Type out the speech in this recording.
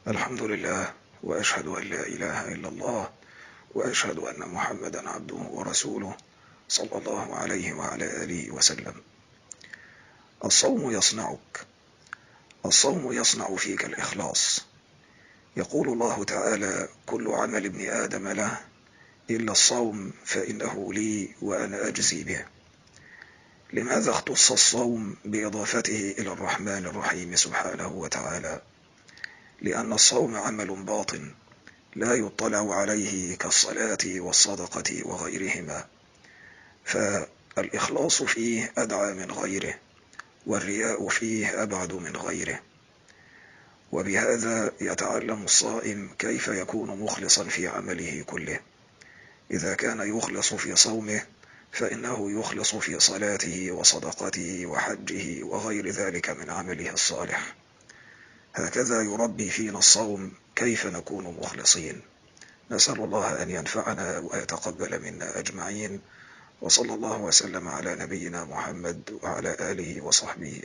الحمد لله، وأشهد أن لا إله إلا الله، وأشهد أن محمدا عبده ورسوله صلى الله عليه وعلى آله وسلم. الصوم يصنع فيك الإخلاص. يقول الله تعالى: كل عمل ابن آدم له إلا الصوم فإنه لي وأنا أجزي به. لماذا اختص الصوم بإضافته إلى الرحمن الرحيم سبحانه وتعالى؟ لأن الصوم عمل باطن لا يطلع عليه كالصلاة والصدقة وغيرهما، فالإخلاص فيه أدعى من غيره، والرياء فيه أبعد من غيره. وبهذا يتعلم الصائم كيف يكون مخلصا في عمله كله. إذا كان يخلص في صومه فإنه يخلص في صلاته وصدقته وحجه وغير ذلك من عمله الصالح. هكذا يربي فينا الصوم كيف نكون مخلصين. نسأل الله أن ينفعنا ويتقبل منا أجمعين، وصلى الله وسلم على نبينا محمد وعلى آله وصحبه أجمعين.